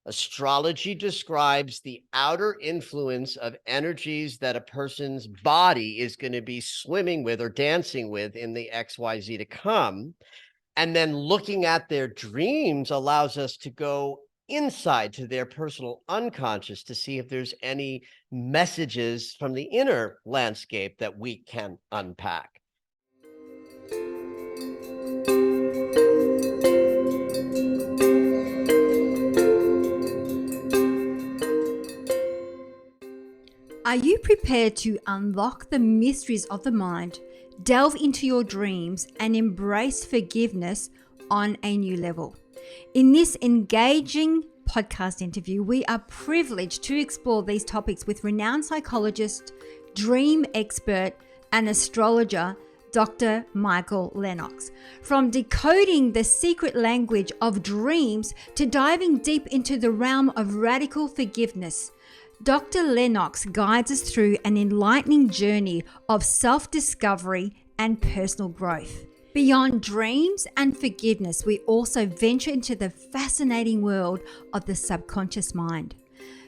Astrology describes the outer influence of energies that a person's body is going to be swimming with or dancing with in the XYZ to come. And then looking at their dreams allows us to go inside to their personal unconscious to see if there's any messages from the inner landscape that we can unpack. Are you prepared to unlock the mysteries of the mind, delve into your dreams, and embrace forgiveness on a new level? In this engaging podcast interview, we are privileged to explore these topics with renowned psychologist, dream expert, and astrologer, Dr. Michael Lennox. From decoding the secret language of dreams to diving deep into the realm of radical forgiveness, Dr. Lennox guides us through an enlightening journey of self-discovery and personal growth. Beyond dreams and forgiveness, we also venture into the fascinating world of the subconscious mind.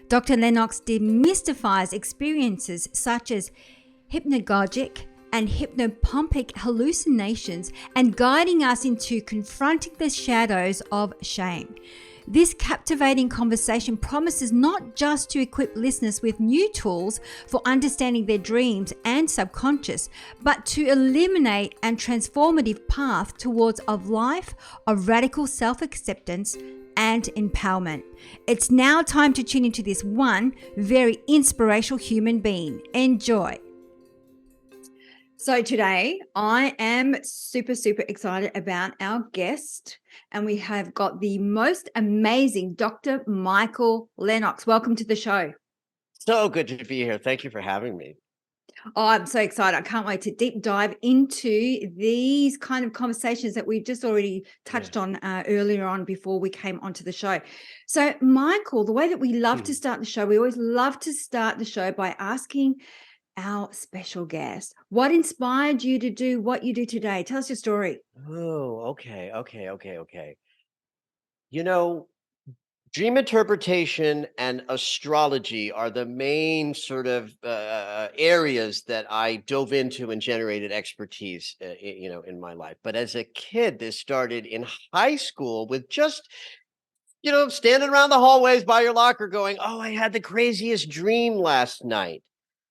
Dr. Lennox demystifies experiences such as hypnagogic and hypnopompic hallucinations and guiding us into confronting the shadows of shame. This captivating conversation promises not just to equip listeners with new tools for understanding their dreams and subconscious, but to illuminate and transformative path towards a life of radical self-acceptance and empowerment. It's now time to tune into this one very inspirational human being. Enjoy. So today I am super excited about our guest, and we have got the most amazing Dr. Michael Lennox. Welcome to the show. So good to be here. Thank you for having me. Oh, I'm so excited. I can't wait to deep dive into these kind of conversations that we've just already touched on earlier on before we came onto the show. So Michael, the way that we love to start the show, we always love to start the show by asking our special guest, what inspired you to do what you do today? Tell us your story. Oh, okay. You know, dream interpretation and astrology are the main sort of areas that I dove into and generated expertise, in my life. But as a kid, this started in high school with just standing around the hallways by your locker going, oh, I had the craziest dream last night.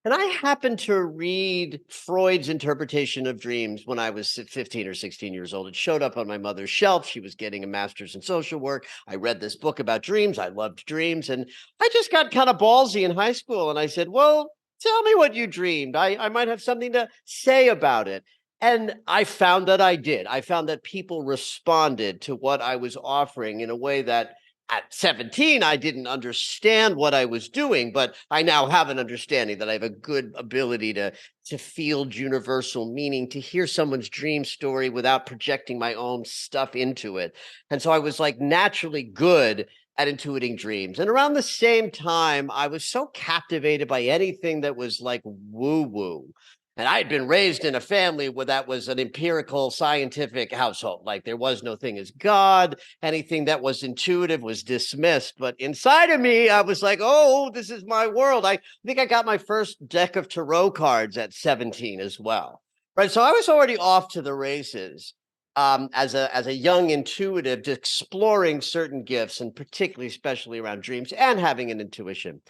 And I happened to read Freud's interpretation of dreams when I was 15 or 16 years old. It showed up on my mother's shelf. She was getting a master's in social work. I read this book about dreams. I loved dreams. And I just got kind of ballsy in high school. And I said, well, tell me what you dreamed. I might have something to say about it. And I found that I did. I found that people responded to what I was offering in a way that at 17, I didn't understand what I was doing, but I now have an understanding that I have a good ability to field universal meaning, to hear someone's dream story without projecting my own stuff into it. And so I was like naturally good at intuiting dreams. And around the same time, I was so captivated by anything that was like woo-woo. And I had been raised in a family where that was an empirical scientific household. Like there was no thing as God. Anything that was intuitive was dismissed. But inside of me, I was like, oh, this is my world. I think I got my first deck of tarot cards at 17 as well. Right. So I was already off to the races as a young intuitive, exploring certain gifts, and particularly, especially around dreams and having an intuition.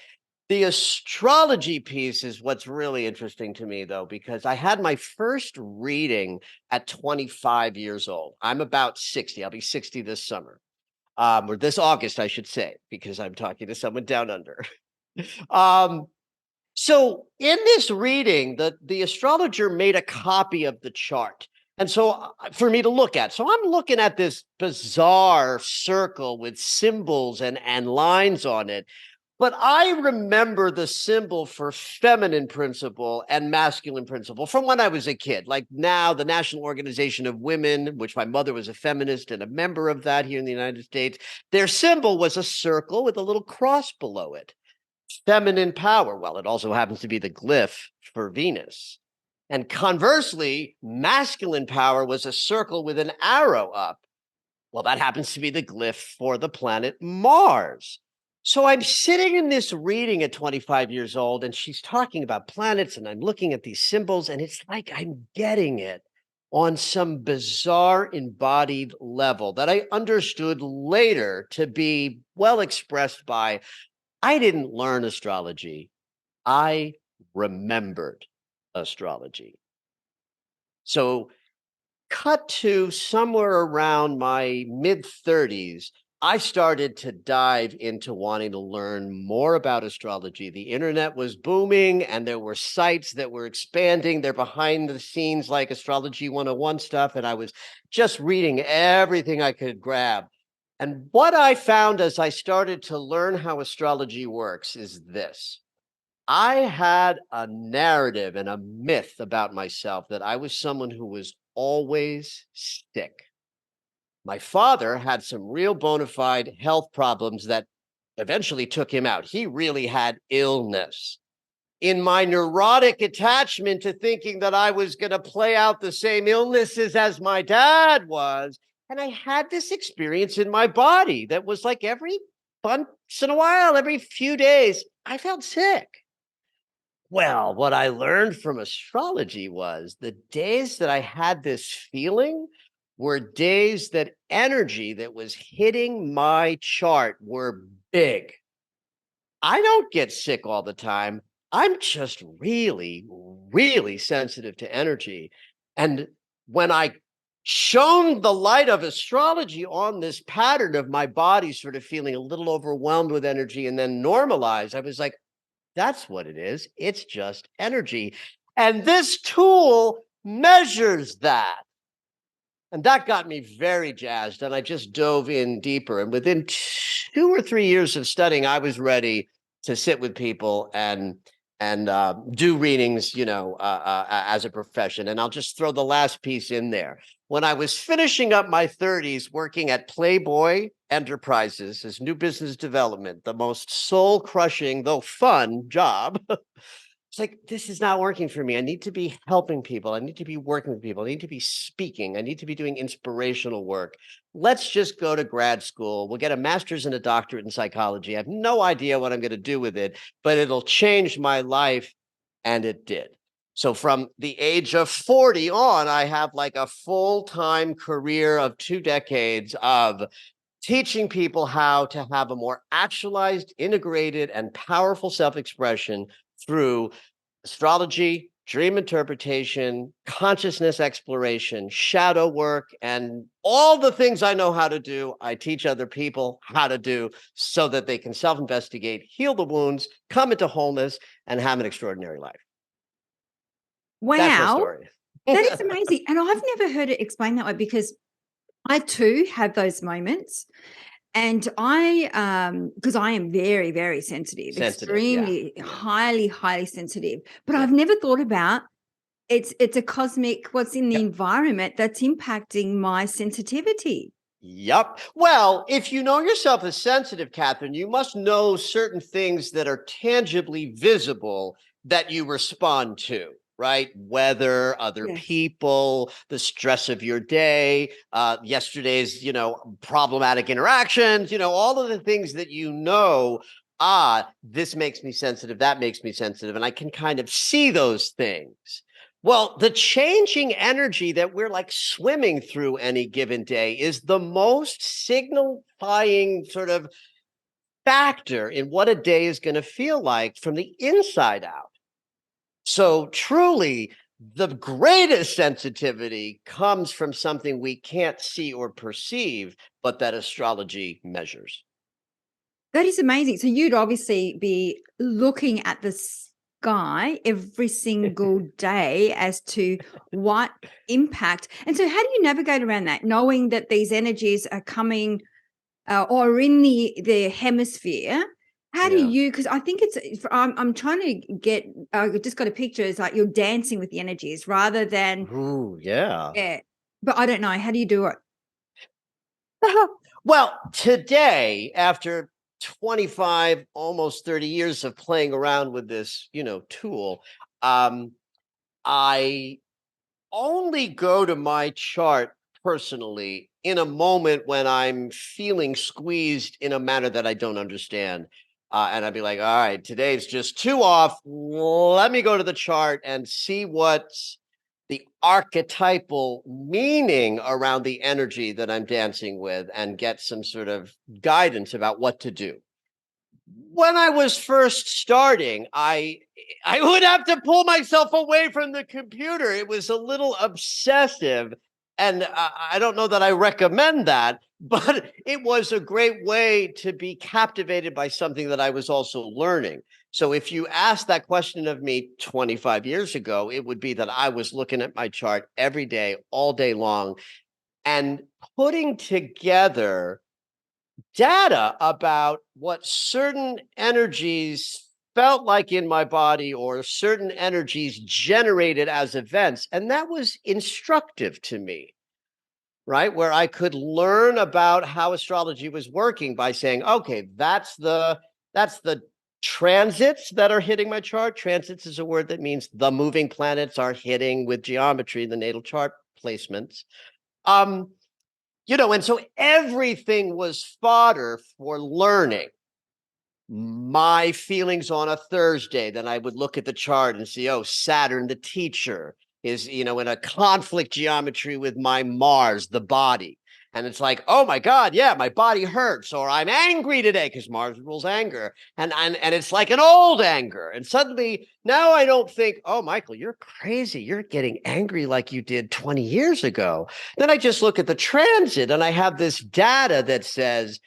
The astrology piece is what's really interesting to me, though, because I had my first reading at 25 years old. I'm about 60. I'll be 60 this summer, or this August, I should say, because I'm talking to someone down under. So in this reading, the astrologer made a copy of the chart. And so for me to look at, so I'm looking at this bizarre circle with symbols and lines on it. But I remember the symbol for feminine principle and masculine principle from when I was a kid. Like now, the National Organization of Women, which my mother was a feminist and a member of that here in the United States, their symbol was a circle with a little cross below it. Feminine power. Well, it also happens to be the glyph for Venus. And conversely, masculine power was a circle with an arrow up. Well, that happens to be the glyph for the planet Mars. So I'm sitting in this reading at 25 years old, and she's talking about planets, and I'm looking at these symbols, and it's like I'm getting it on some bizarre embodied level that I understood later to be well expressed by I didn't learn astrology, I remembered astrology. So cut to somewhere around my mid 30s, I started to dive into wanting to learn more about astrology. The internet was booming, and there were sites that were expanding their behind the scenes, like Astrology 101 stuff. And I was just reading everything I could grab. And what I found as I started to learn how astrology works is this. I had a narrative and a myth about myself that I was someone who was always sick. My father had some real bona fide health problems that eventually took him out. He really had illness. In my neurotic attachment to thinking that I was going to play out the same illnesses as my dad was, and I had this experience in my body that was like every once in a while, every few days, I felt sick. Well, what I learned from astrology was the days that I had this feeling were days that energy that was hitting my chart were big. I don't get sick all the time. I'm just really, really sensitive to energy. And when I shone the light of astrology on this pattern of my body sort of feeling a little overwhelmed with energy and then normalized, I was like, that's what it is. It's just energy. And this tool measures that. And that got me very jazzed. And I just dove in deeper. And within 2 or 3 years of studying, I was ready to sit with people and do readings, as a profession. And I'll just throw the last piece in there. When I was finishing up my 30s, working at Playboy Enterprises as new business development, the most soul crushing, though fun job. It's like, this is not working for me. I need to be helping people. I need to be working with people. I need to be speaking. I need to be doing inspirational work. Let's just go to grad school. We'll get a master's and a doctorate in psychology. I have no idea what I'm going to do with it, but it'll change my life. And it did. So from the age of 40 on, I have like a full-time career of 2 decades of teaching people how to have a more actualized, integrated, and powerful self-expression through astrology, dream interpretation, consciousness exploration, shadow work, and all the things I know how to do, I teach other people how to do so that they can self-investigate, heal the wounds, come into wholeness, and have an extraordinary life. That's my Wow, story. that is amazing. And I've never heard it explained that way because I too have those moments. And because I am very, very sensitive, Sensitive, yeah. extremely, highly, highly sensitive. But Yeah. I've never thought about it's a cosmic what's in the Yep. environment that's impacting my sensitivity. Yep. Well, if you know yourself as sensitive, Catherine, you must know certain things that are tangibly visible that you respond to, right? Weather, other Yes. people, the stress of your day, yesterday's, problematic interactions, all of the things that this makes me sensitive, that makes me sensitive. And I can kind of see those things. Well, the changing energy that we're like swimming through any given day is the most signifying sort of factor in what a day is going to feel like from the inside out. So, truly, the greatest sensitivity comes from something we can't see or perceive, but that astrology measures. That is amazing. So you'd obviously be looking at the sky every single day as to what impact. And so how do you navigate around that, knowing that these energies are coming or in the hemisphere? How do Yeah. you? Because I think I'm trying to get. I just got a picture. It's like you're dancing with the energies rather than Ooh, yeah. yeah. But I don't know. How do you do it? Well, today, after 25, almost 30 years of playing around with this, tool, um, I only go to my chart personally in a moment when I'm feeling squeezed in a manner that I don't understand. And I'd be like, all right, today's just too off. Let me go to the chart and see what's the archetypal meaning around the energy that I'm dancing with and get some sort of guidance about what to do. When I was first starting, I would have to pull myself away from the computer. It was a little obsessive, and I don't know that I recommend that, but it was a great way to be captivated by something that I was also learning. So if you asked that question of me 25 years ago, it would be that I was looking at my chart every day, all day long, and putting together data about what certain energies felt like in my body or certain energies generated as events. And that was instructive to me, right? Where I could learn about how astrology was working by saying, okay, that's the transits that are hitting my chart. Transits is a word that means the moving planets are hitting with geometry, the natal chart placements. Um, and so everything was fodder for learning. My feelings on a Thursday, then I would look at the chart and see, oh, Saturn, the teacher, is, in a conflict geometry with my Mars, the body. And it's like, oh my God, yeah, my body hurts, or I'm angry today because Mars rules anger. And it's like an old anger. And suddenly now I don't think, oh, Michael, you're crazy. You're getting angry like you did 20 years ago. Then I just look at the transit and I have this data that says,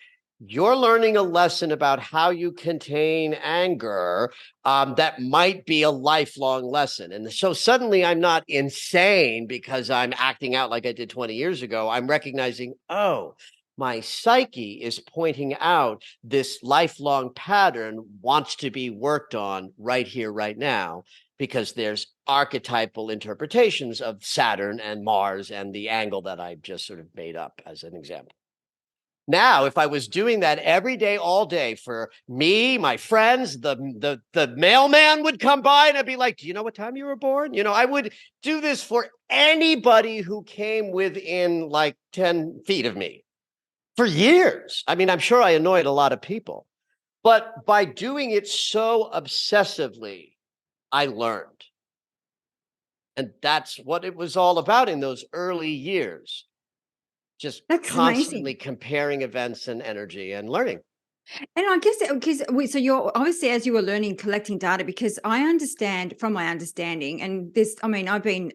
you're learning a lesson about how you contain anger that might be a lifelong lesson. And so suddenly I'm not insane because I'm acting out like I did 20 years ago. I'm recognizing, oh, my psyche is pointing out this lifelong pattern wants to be worked on right here, right now, because there's archetypal interpretations of Saturn and Mars and the angle that I just sort of made up as an example. Now, if I was doing that every day, all day for me, my friends, the mailman would come by and I'd be like, do you know what time you were born? I would do this for anybody who came within like 10 feet of me for years. I mean, I'm sure I annoyed a lot of people, but by doing it so obsessively, I learned. And that's what it was all about in those early years. Just That's constantly amazing. comparing events and energy and learning. And I guess because so you're obviously, as you were learning, collecting data, because I understand from my understanding, and this, I mean, I've been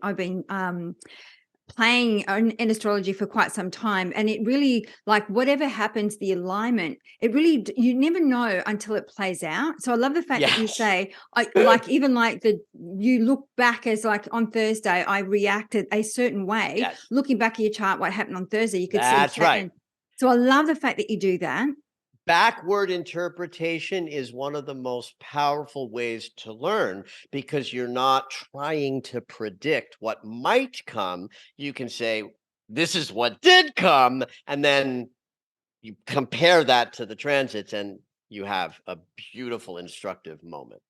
playing in astrology for quite some time, and it really, like, whatever happens, the alignment, it really you never know until it plays out. So I love the fact that you Yes. say, I like, even like you look back as like on Thursday I reacted a certain way. Yes, Looking back at your chart, what happened on Thursday, you could see that's right. Saturn. So I love the fact that you do that. Backward interpretation is one of the most powerful ways to learn because you're not trying to predict what might come. You can say, this is what did come. And then you compare that to the transits and you have a beautiful, instructive moment.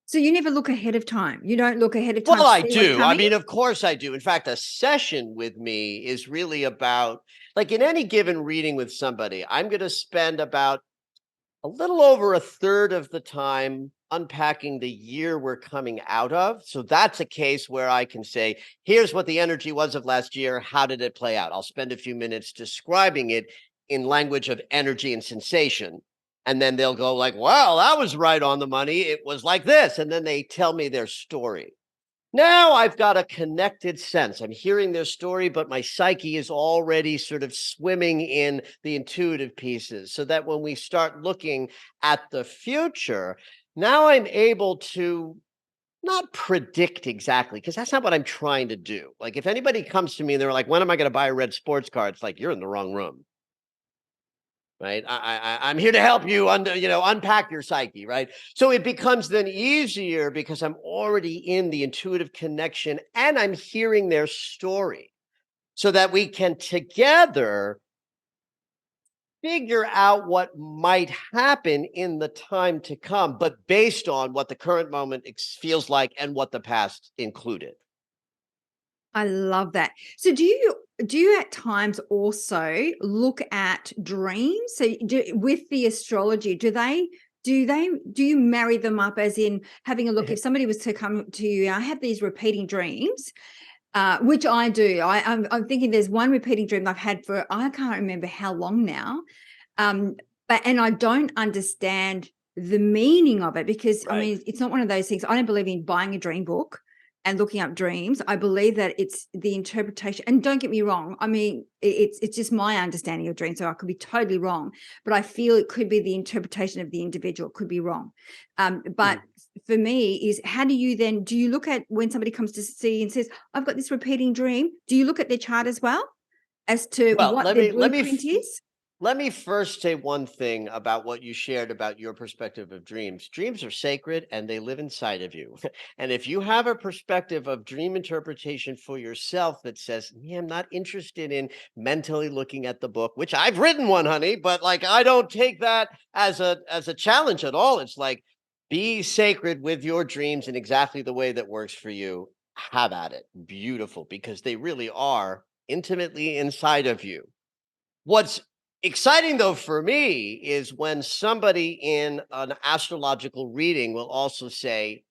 So you never look ahead of time. You don't look ahead of time Well, to I see what's do. I coming? mean, of course I do. In fact, a session with me is really about, like in any given reading with somebody, I'm going to spend about a little over a third of the time unpacking the year we're coming out of. So that's a case where I can say, here's what the energy was of last year. How did it play out? I'll spend a few minutes describing it in language of energy and sensation. And then they'll go like, well, that was right on the money. It was like this. And then they tell me their story. Now I've got a connected sense. I'm hearing their story, but my psyche is already sort of swimming in the intuitive pieces so that when we start looking at the future, now I'm able to not predict exactly, because that's not what I'm trying to do. Like if anybody comes to me and they're like, when am I going to buy a red sports car? It's like, you're in the wrong room. Right. I'm here to help you unpack your psyche. Right. So it becomes then easier because I'm already in the intuitive connection and I'm hearing their story so that we can together figure out what might happen in the time to come, but based on what the current moment feels like and what the past included. I love that. So do you do you at times also look at dreams? So with the astrology, do you marry them up, as in having a look? If somebody was to come to you, I have these repeating dreams, which I do. I'm thinking there's one repeating dream I've had for, I can't remember how long now. And I don't understand the meaning of it, because I Right. mean, it's not one of those things. I don't believe in buying a dream book and looking up dreams. I believe that it's the interpretation. And don't get me wrong, I mean, it's just my understanding of dreams, so I could be totally wrong. But I feel it could be the interpretation of the individual, could be wrong. But Mhm. for me, is how do you look at when somebody comes to see and says, I've got this repeating dream? Do you look at their chart as well as to Well, what their blueprint is? let me first say one thing about what you shared about your perspective of dreams. Dreams are sacred and they live inside of you. And if you have a perspective of dream interpretation for yourself that says, "Yeah, I'm not interested in mentally looking at the book," which I've written one, honey, but like I don't take that as a challenge at all. It's like, be sacred with your dreams in exactly the way that works for you. Have at it. Beautiful, because they really are intimately inside of you. What's exciting though for me is when somebody in an astrological reading will also say,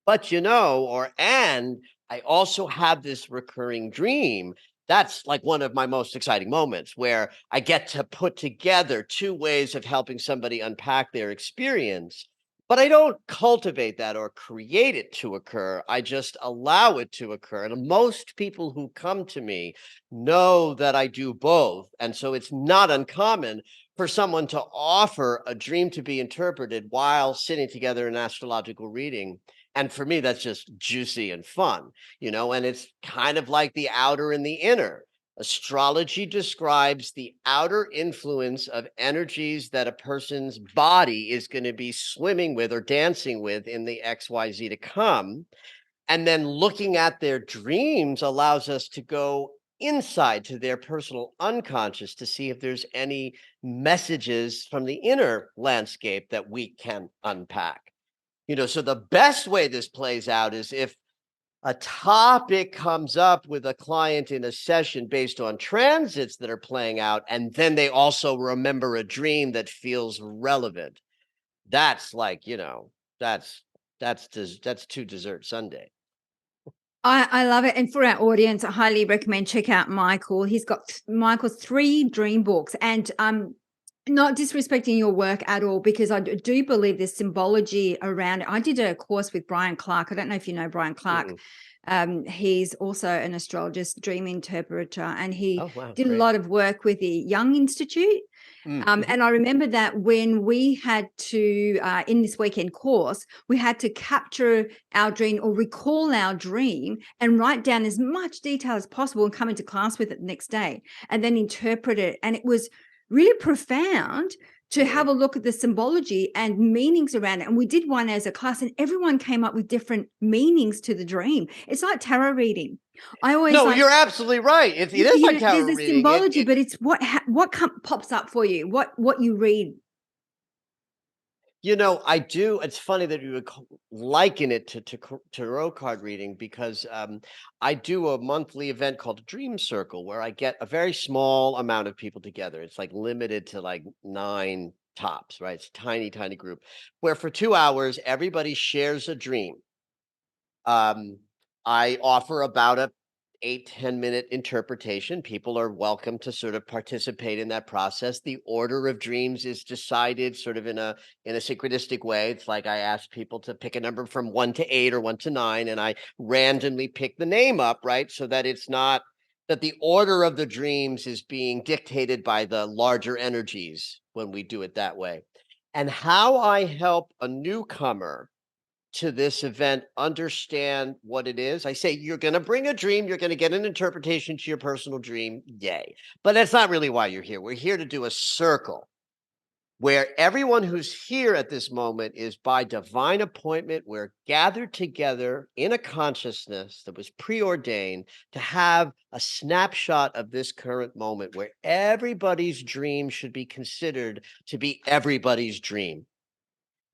but or and I also have this recurring dream. That's like one of my most exciting moments where I get to put together two ways of helping somebody unpack their experience. But I don't cultivate that or create it to occur. I just allow it to occur. And most people who come to me know that I do both. And so it's not uncommon for someone to offer a dream to be interpreted while sitting together in an astrological reading. And for me, that's just juicy and fun, and it's kind of like the outer and the inner. Astrology describes the outer influence of energies that a person's body is going to be swimming with or dancing with in the XYZ to come. And then looking at their dreams allows us to go inside to their personal unconscious to see if there's any messages from the inner landscape that we can unpack. So the best way this plays out is if a topic comes up with a client in a session based on transits that are playing out, and then they also remember a dream that feels relevant. That's like, that's that's two dessert Sunday. I love it. And for our audience, I highly recommend check out Michael. He's got Michael's 3 dream books, and not disrespecting your work at all, because I do believe there's symbology around it. I did a course with Brian Clark. I don't know if you know Brian Clark. Mm-mm. He's also an astrologist, dream interpreter, and he Oh wow, did a great. lot of work with the Young Institute. Mm-hmm. And I remember that when we had to, in this weekend course, we had to capture our dream or recall our dream and write down as much detail as possible and come into class with it the next day and then interpret it. And it was really profound to have Mm. a look at the symbology and meanings around it. And we did one as a class, and everyone came up with different meanings to the dream. It's like tarot reading. I always No, like, you're absolutely right. It is like there's tarot a reading. It symbology, it but it's pops up for you, what you read. I do. It's funny that you would liken it to tarot card reading because I do a monthly event called Dream Circle where I get a very small amount of people together. It's like limited to like 9 tops, right? It's a tiny, tiny group where for 2 hours everybody shares a dream. Um, I offer about a 8-10 minute interpretation. People are welcome to sort of participate in that process. The order of dreams is decided sort of in a synchronistic way. It's like I ask people to pick a number from 1 to 8 or 1 to 9, and I randomly pick the name up, right? So that it's not that the order of the dreams is being dictated by the larger energies when we do it that way. And how I help a newcomer to this event understand what it is. I say, you're going to bring a dream, you're going to get an interpretation to your personal dream. Yay. But that's not really why you're here. We're here to do a circle where everyone who's here at this moment is by divine appointment. We're gathered together in a consciousness that was preordained to have a snapshot of this current moment where everybody's dream should be considered to be everybody's dream,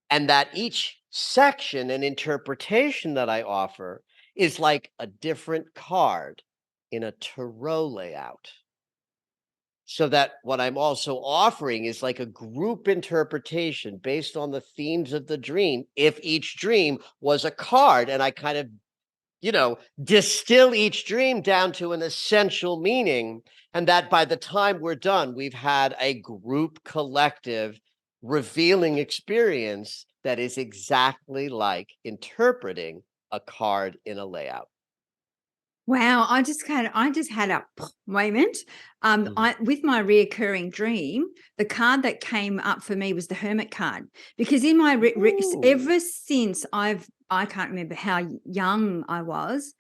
and that each section and interpretation that I offer is like a different card in a tarot layout. So that what I'm also offering is like a group interpretation based on the themes of the dream. If each dream was a card, and I kind of, distill each dream down to an essential meaning, and that by the time we're done, we've had a group collective revealing experience that is exactly like interpreting a card in a layout. Wow, I just had a moment. Mhm. I with my reoccurring dream, the card that came up for me was the Hermit card because in my Ooh. ever since I can't remember how young I was,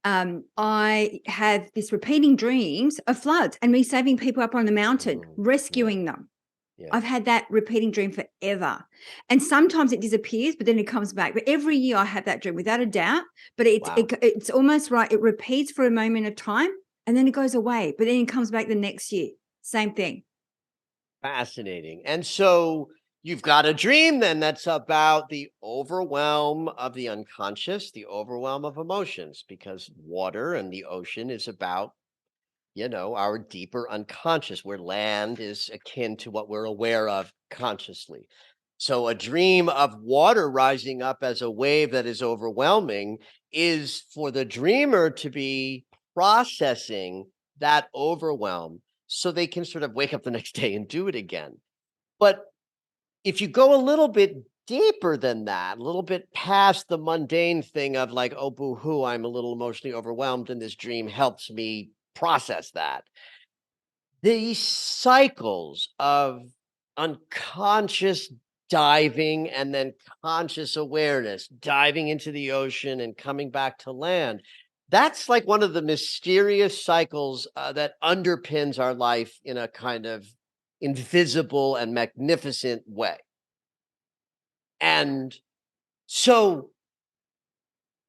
I have this repeating dreams of floods and me saving people up on the mountain, Yeah, rescuing them. yeah. I've had that repeating dream forever. And sometimes it disappears, but then it comes back. But every year I have that dream without a doubt. But Wow. it's almost right. It repeats for a moment of time and then it goes away. But then it comes back the next year. Same thing. Fascinating. And so you've got a dream then that's about the overwhelm of the unconscious, the overwhelm of emotions, because water and the ocean is about, our deeper unconscious, where land is akin to what we're aware of consciously. So a dream of water rising up as a wave that is overwhelming is for the dreamer to be processing that overwhelm so they can sort of wake up the next day and do it again. But if you go a little bit deeper than that, a little bit past the mundane thing of like, oh, boo hoo, I'm a little emotionally overwhelmed, and this dream helps me process that. These cycles of unconscious diving and then conscious awareness, diving into the ocean and coming back to land. That's like one of the mysterious cycles that underpins our life in a kind of invisible and magnificent way. And so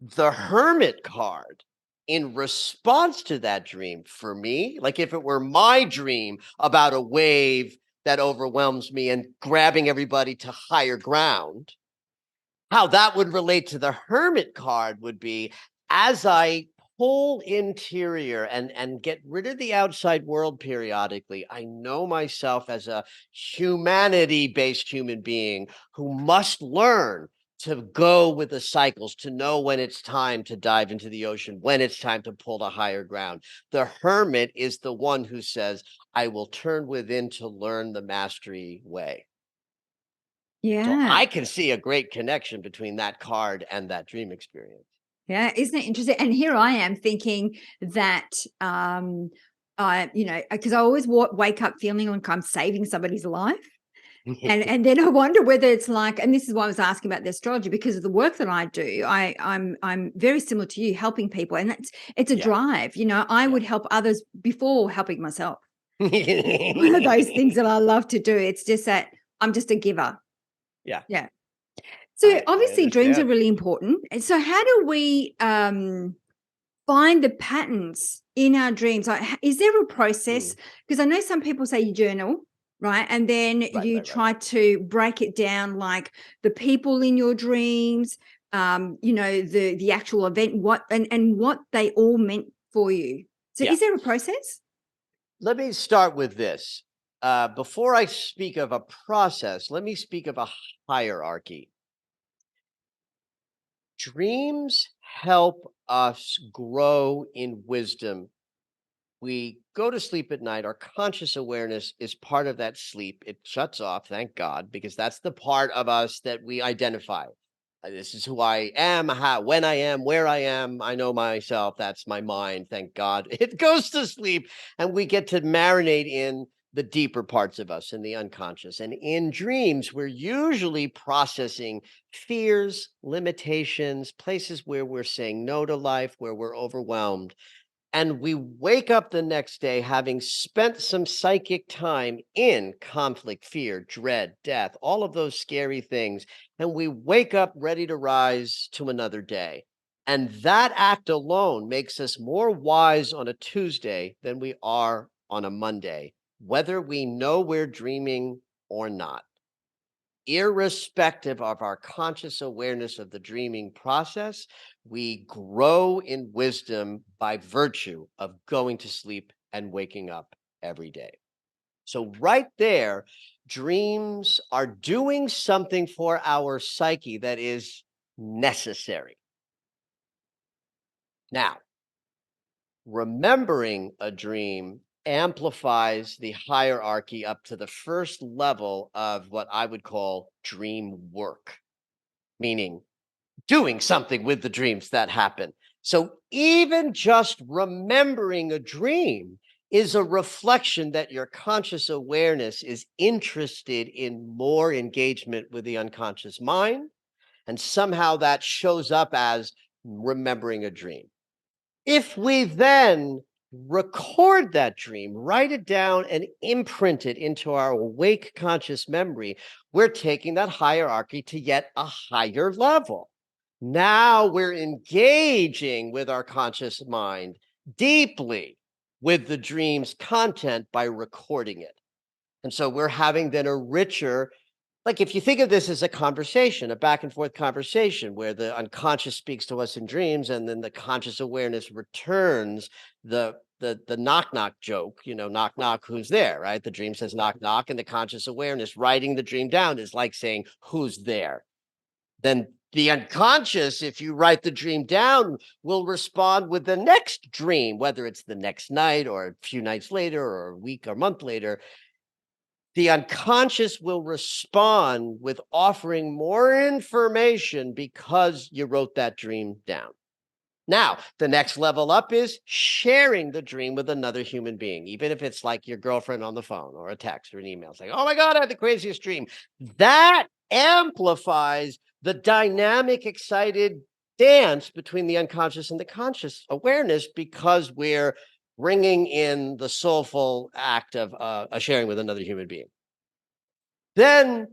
the Hermit card, in response to that dream, for me, like if it were my dream about a wave that overwhelms me and grabbing everybody to higher ground, how that would relate to the Hermit card would be, as I pull interior and get rid of the outside world periodically, I know myself as a humanity-based human being who must learn to go with the cycles, to know when it's time to dive into the ocean, when it's time to pull to higher ground. The Hermit is the one who says, I will turn within to learn the mastery way. So Yeah. I can see a great connection between that card and that dream experience. Yeah. Isn't it interesting? And here I am thinking that, because I always wake up feeling like I'm saving somebody's life. And then I wonder whether it's like, and this is why I was asking about the astrology, because of the work that I do, I'm very similar to you, helping people. And it's a Yeah, drive. I yeah. would help others before helping myself. One of those things that I love to do. It's just that I'm just a giver. Yeah, Yeah. So I obviously dreams are understand. really important. And so how do we find the patterns in our dreams? Like, is there a process? Mm, Because I know some people say you journal, right? And then right, you right, right. try to break it down, like the people in your dreams, the actual event, what and what they all meant for you. So, Yeah. is there a process? Let me start with this. Before I speak of a process, let me speak of a hierarchy. Dreams help us grow in wisdom. We go to sleep at night. Our conscious awareness is part of that sleep. It shuts off, thank God, because that's the part of us that we identify. This is who I am, how, when I am, where I am. I know myself. That's my mind. Thank God. It goes to sleep, and we get to marinate in the deeper parts of us in the unconscious. And in dreams, we're usually processing fears, limitations, places where we're saying no to life, where we're overwhelmed, and we wake up the next day having spent some psychic time in conflict, fear, dread, death, all of those scary things. And we wake up ready to rise to another day. And that act alone makes us more wise on a Tuesday than we are on a Monday, whether we know we're dreaming or not. irrespective of our conscious awareness of the dreaming process, we grow in wisdom by virtue of going to sleep and waking up every day. So, right there, dreams are doing something for our psyche that is necessary. Now, remembering a dream amplifies the hierarchy up to the first level of what I would call dream work, meaning doing something with the dreams that happen. So even just remembering a dream is a reflection that your conscious awareness is interested in more engagement with the unconscious mind. And somehow that shows up as remembering a dream. If we then record that dream, write it down, and imprint it into our awake conscious memory, we're taking that hierarchy to yet a higher level. Now we're engaging with our conscious mind deeply with the dream's content by recording it. And so we're having then a richer, like if you think of this as a conversation, a back and forth conversation where the unconscious speaks to us in dreams and then the conscious awareness returns the knock knock joke, knock knock, who's there, right? The dream says knock knock, and the conscious awareness writing the dream down is like saying who's there. Then the unconscious, if you write the dream down, will respond with the next dream, whether it's the next night or a few nights later or a week or month later. The unconscious will respond with offering more information because you wrote that dream down. Now, the next level up is sharing the dream with another human being, even if it's like your girlfriend on the phone or a text or an email. It's like, oh my God, I had the craziest dream. That amplifies the dynamic, excited dance between the unconscious and the conscious awareness because we're bringing in the soulful act of a sharing with another human being. Then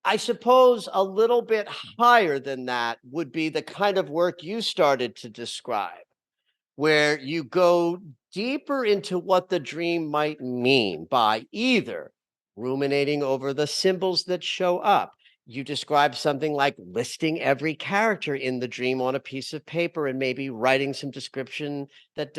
I suppose a little bit higher than that would be the kind of work you started to describe, where you go deeper into what the dream might mean by either ruminating over the symbols that show up. You describe something like listing every character in the dream on a piece of paper and maybe writing some description that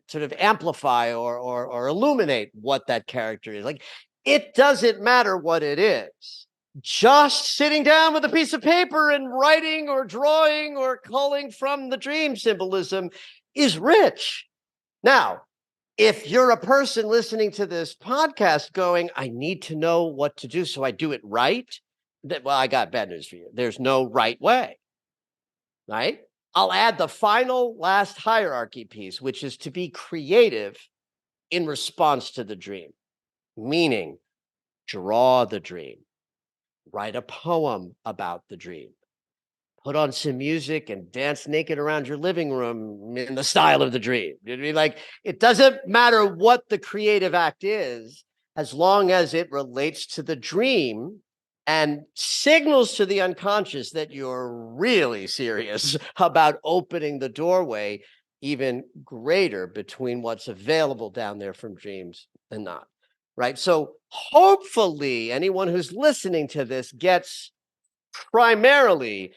sort of amplify or illuminate what that character is. Like, it doesn't matter what it is. Just sitting down with a piece of paper and writing or drawing or culling from the dream symbolism is rich. Now, if you're a person listening to this podcast going, I need to know what to do so I do it right, well, I got bad news for you. There's no right way, right? I'll add the final last hierarchy piece, which is to be creative in response to the dream, meaning draw the dream, write a poem about the dream, put on some music and dance naked around your living room in the style of the dream. You know what I mean? Like, it doesn't matter what the creative act is, as long as it relates to the dream and signals to the unconscious that you're really serious about opening the doorway even greater between what's available down there from dreams and not. Right. So hopefully anyone who's listening to this gets primarily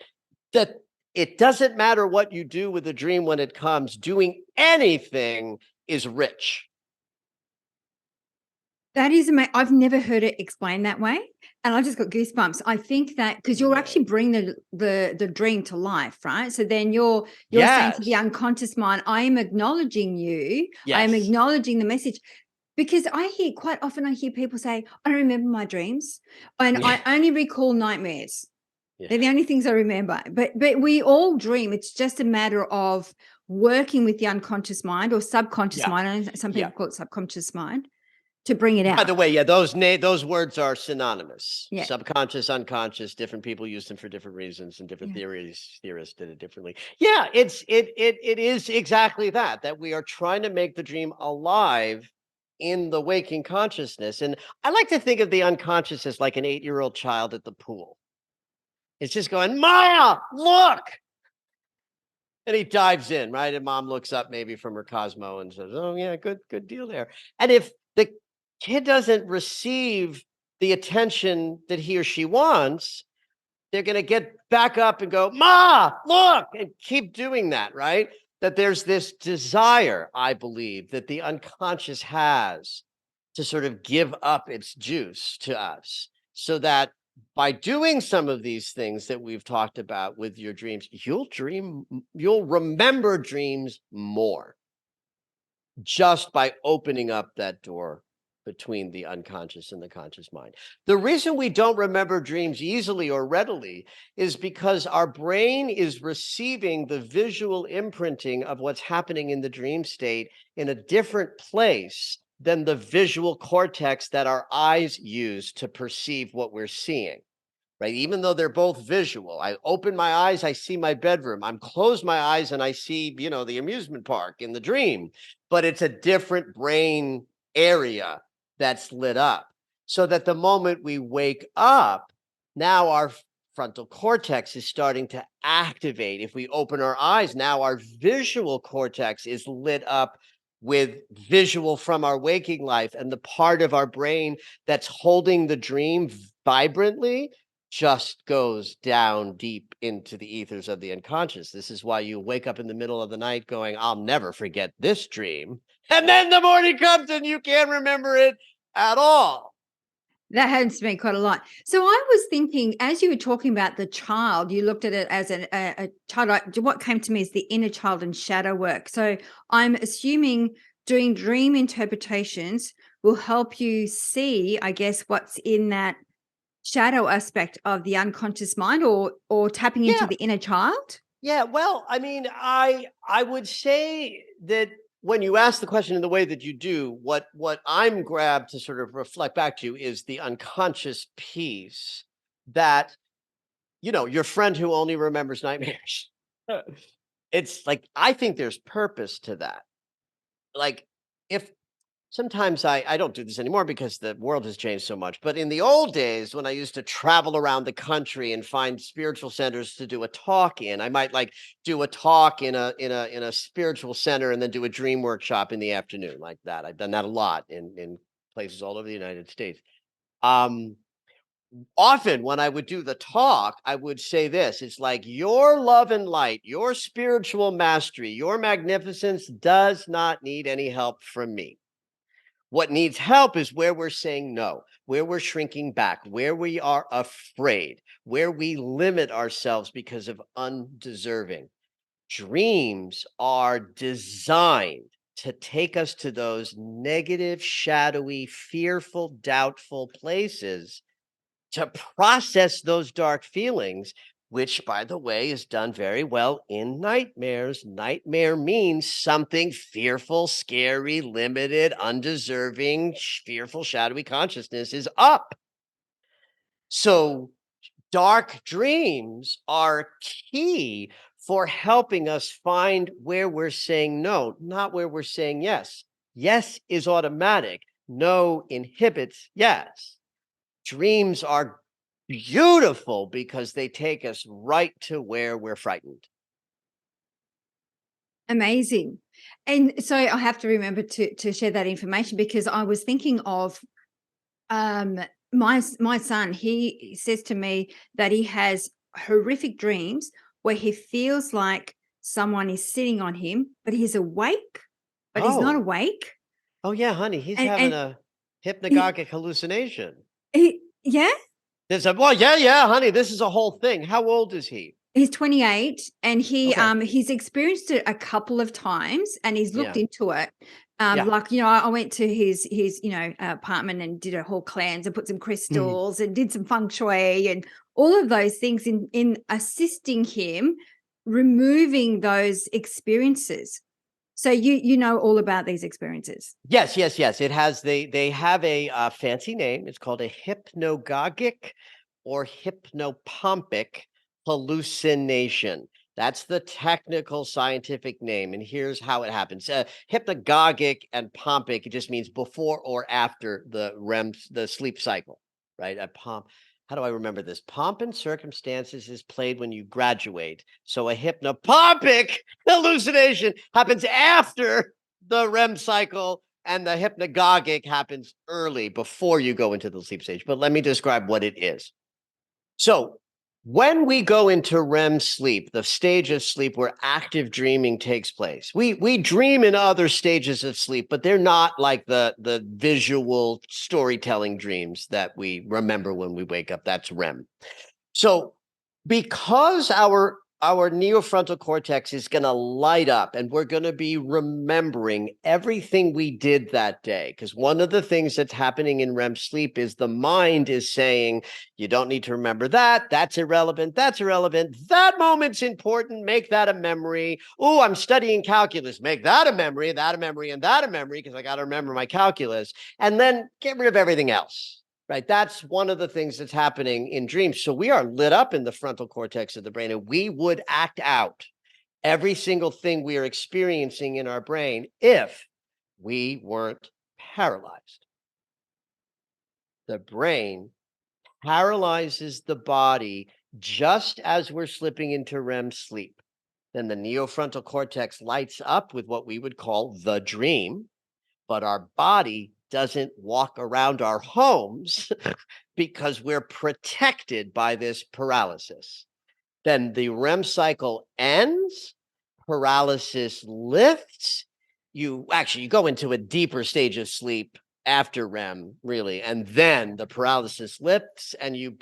that it doesn't matter what you do with a dream when it comes, doing anything is rich. That is amazing. I've never heard it explained that way, and I just got goosebumps. I think that because you're actually bringing the dream to life, right? So then you're saying to the unconscious mind, I am acknowledging you. I am acknowledging the message. Because I hear people say, I don't remember my dreams and I only recall nightmares. They're the only things I remember. But we all dream. It's just a matter of working with the unconscious mind or subconscious mind. And some people call it subconscious mind to bring it out. By the way, those words are synonymous. Subconscious, unconscious, different people use them for different reasons, and different theorists did it differently. Yeah, it is exactly that we are trying to make the dream alive in the waking consciousness. And I like to think of the unconscious as like an 8-year-old child at the pool. It's just going, Maya, look. And he dives in, right? And mom looks up maybe from her Cosmo and says, oh, yeah, good deal there. And if the kid doesn't receive the attention that he or she wants, they're going to get back up and go, Ma, look, and keep doing that, right? That there's this desire, I believe, that the unconscious has to sort of give up its juice to us, so that by doing some of these things that we've talked about with your dreams, you'll remember dreams more just by opening up that door between the unconscious and the conscious mind. The reason we don't remember dreams easily or readily is because our brain is receiving the visual imprinting of what's happening in the dream state in a different place than the visual cortex that our eyes use to perceive what we're seeing. Right? Even though they're both visual, I open my eyes, I see my bedroom. I'm close my eyes and I see, the amusement park in the dream, but it's a different brain area that's lit up. So that the moment we wake up, now our frontal cortex is starting to activate. If we open our eyes, now our visual cortex is lit up with visual from our waking life, and the part of our brain that's holding the dream vibrantly just goes down deep into the ethers of the unconscious. This is why you wake up in the middle of the night going, I'll never forget this dream. And then the morning comes and you can't remember it at all. That happens to me quite a lot. So I was thinking, as you were talking about the child, you looked at it as a child. What came to me is the inner child and shadow work. So I'm assuming doing dream interpretations will help you see, I guess, what's in that shadow aspect of the unconscious mind, or tapping into Yeah. the inner child. Yeah. Well, I mean, I would say that when you ask the question in the way that you do, what I'm grabbed to sort of reflect back to is the unconscious piece that, your friend who only remembers nightmares. It's like, I think there's purpose to that. Like, if sometimes I don't do this anymore because the world has changed so much, but in the old days when I used to travel around the country and find spiritual centers to do a talk in, I might like do a talk in a spiritual center and then do a dream workshop in the afternoon like that. I've done that a lot in places all over the United States. Um Often when I would do the talk, I would say this, it's like your love and light, your spiritual mastery, your magnificence does not need any help from me. What needs help is where we're saying no, where we're shrinking back, where we are afraid, where we limit ourselves because of undeserving. Dreams are designed to take us to those negative, shadowy, fearful, doubtful places to process those dark feelings, which, by the way, is done very well in nightmares. Nightmare means something fearful, scary, limited, undeserving, fearful, shadowy consciousness is up. So, dark dreams are key for helping us find where we're saying no, not where we're saying yes. Yes is automatic, no inhibits yes. Dreams are beautiful because they take us right to where we're frightened. Amazing. And so I have to remember to share that information, because I was thinking of um my son. He says to me that he has horrific dreams where he feels like someone is sitting on him, but he's awake, but he's not Oh, awake. oh yeah, honey, he's having And a he, hypnagogic hallucination. yeah, Yeah, honey, this is a whole thing. How old is he? he's 28, and Okay. he's experienced it a couple of times, and he's looked Yeah. into it. Yeah. Like, I went to his apartment and did a whole cleanse and put some Mhm. crystals and did some feng shui and all of those things in assisting him removing those experiences. So you know all about these experiences. Yes. They have a fancy name. It's called a hypnagogic or hypnopompic hallucination. That's the technical scientific name. And here's how it happens. Hypnagogic and pompic, it just means before or after the the sleep cycle, right? A pomp. How do I remember this? Pomp and circumstances is played when you graduate. So a hypnopompic hallucination happens after the REM cycle, and the hypnagogic happens early before you go into the sleep stage. But let me describe what it is. So when we go into REM sleep, the stage of sleep where active dreaming takes place, we dream in other stages of sleep, but they're not like the visual storytelling dreams that we remember when we wake up. That's REM. So because our neofrontal cortex is going to light up and we're going to be remembering everything we did that day, because one of the things that's happening in REM sleep is the mind is saying, you don't need to remember that. That's irrelevant. That's irrelevant. That moment's important. Make that a memory. Oh, I'm studying calculus. Make that a memory, that a memory, and that a memory, because I got to remember my calculus. And then get rid of everything else. Right. That's one of the things that's happening in dreams. So we are lit up in the frontal cortex of the brain, and we would act out every single thing we are experiencing in our brain if we weren't paralyzed. The brain paralyzes the body just as we're slipping into REM sleep. Then the neofrontal cortex lights up with what we would call the dream, but our body doesn't walk around our homes because we're protected by this paralysis. Then the REM cycle ends, paralysis lifts. You go into a deeper stage of sleep after REM, really, and then the paralysis lifts and you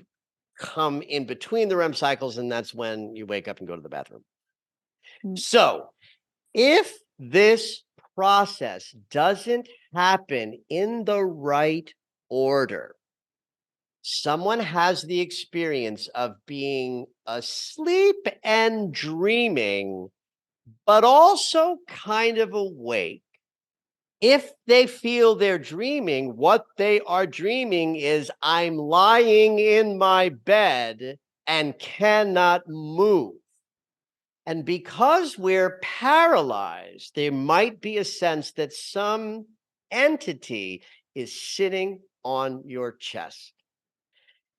come in between the REM cycles, and that's when you wake up and go to the bathroom. So if this process doesn't happen in the right order, someone has the experience of being asleep and dreaming, but also kind of awake. If they feel they're dreaming, what they are dreaming is, I'm lying in my bed and cannot move. And because we're paralyzed, there might be a sense that some entity is sitting on your chest.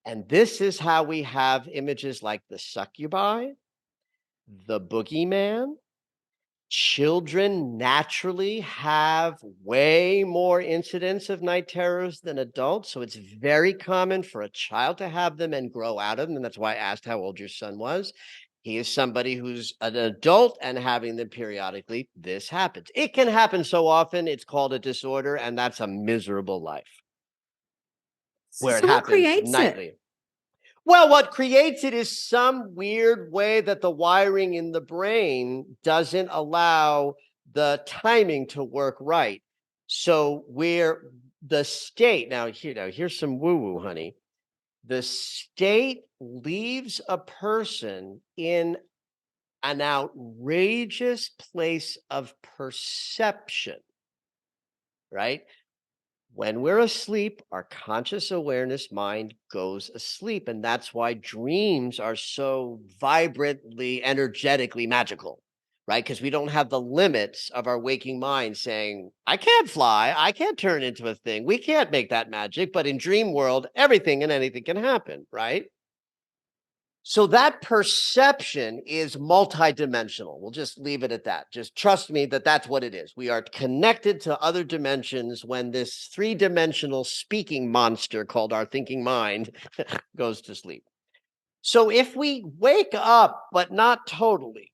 And this is how we have images like the succubi, the boogeyman. Children naturally have way more incidents of night terrors than adults. So it's very common for a child to have them and grow out of them. And that's why I asked how old your son was. He is somebody who's an adult and having them periodically. This happens. It can happen so often, it's called a disorder, and that's a miserable life where it So what happens creates nightly. it? Well, what creates it is some weird way that the wiring in the brain doesn't allow the timing to work right. So where the state, now here's some woo-woo, honey. The state leaves a person in an outrageous place of perception, right? When we're asleep, our conscious awareness mind goes asleep. And that's why dreams are so vibrantly, energetically magical, right? Because we don't have the limits of our waking mind saying, I can't fly, I can't turn into a thing, we can't make that magic. But in dream world, everything and anything can happen, right? So that perception is multidimensional. We'll just leave it at that. Just trust me that that's what it is. We are connected to other dimensions when this three-dimensional speaking monster called our thinking mind goes to sleep. So if we wake up, but not totally,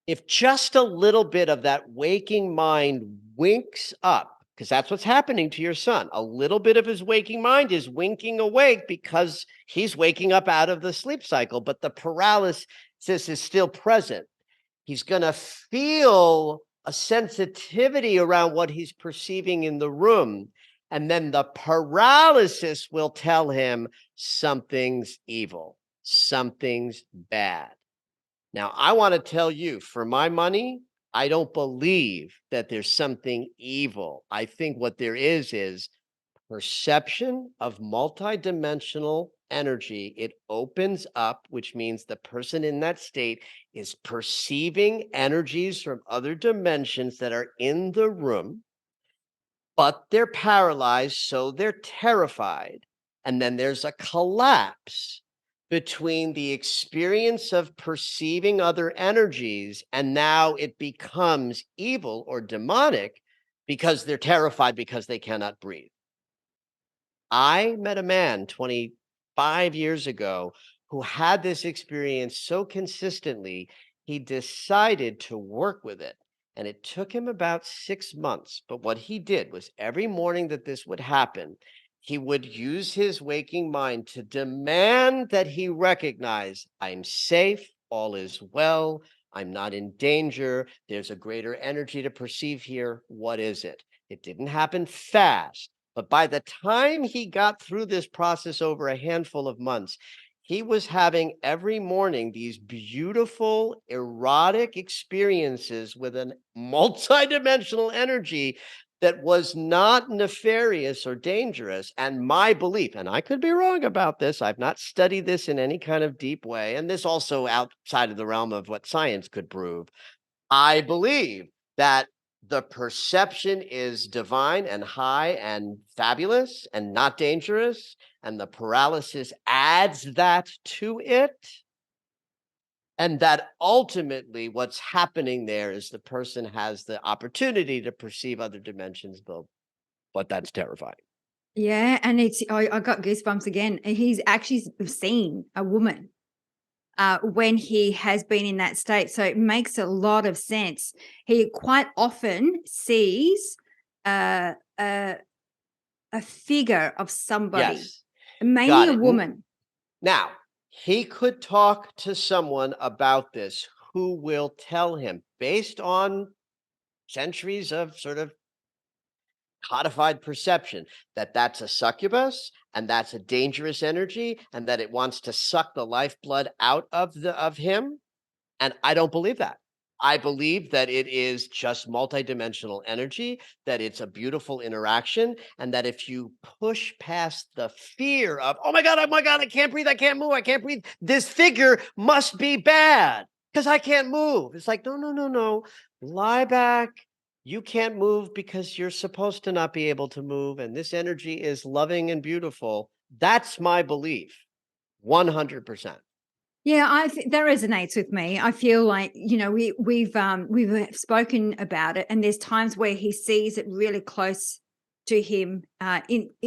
if just a little bit of that waking mind winks up, because that's what's happening to your son. A little bit of his waking mind is winking awake because he's waking up out of the sleep cycle, but the paralysis is still present. He's going to feel a sensitivity around what he's perceiving in the room. And then the paralysis will tell him something's evil, something's bad. Now, I want to tell you, for my money, I don't believe that there's something evil. I think what there is perception of multidimensional energy. It opens up, which means the person in that state is perceiving energies from other dimensions that are in the room, but they're paralyzed, so they're terrified. And then there's a collapse between the experience of perceiving other energies and now it becomes evil or demonic because they're terrified because they cannot breathe. I met a man 25 years ago who had this experience so consistently, he decided to work with it. And it took him about 6 months. But what he did was every morning that this would happen, he would use his waking mind to demand that he recognize I'm safe, all is well, I'm not in danger, there's a greater energy to perceive here. What is it? It didn't happen fast. But by the time he got through this process over a handful of months, he was having every morning these beautiful, erotic experiences with a multidimensional energy that was not nefarious or dangerous. And my belief, and I could be wrong about this, I've not studied this in any kind of deep way, and this also outside of the realm of what science could prove. I believe that the perception is divine and high and fabulous and not dangerous, and the paralysis adds that to it. And that ultimately what's happening there is the person has the opportunity to perceive other dimensions, but that's terrifying. Yeah, and I got goosebumps again. He's actually seen a woman when he has been in that state. So it makes a lot of sense. He quite often sees uh, a, a figure of somebody, Yes, mainly got a it. woman. Now, he could talk to someone about this who will tell him, based on centuries of sort of codified perception, that that's a succubus and that's a dangerous energy and that it wants to suck the lifeblood out of him. And I don't believe that. I believe that it is just multidimensional energy, that it's a beautiful interaction, and that if you push past the fear of, oh my God, I can't breathe, I can't move, I can't breathe, this figure must be bad because I can't move. It's like, no, no, no, no. Lie back. You can't move because you're supposed to not be able to move. And this energy is loving and beautiful. That's my belief. 100%. Yeah, that resonates with me. I feel like, we've spoken about it, and there's times where he sees it really close to him,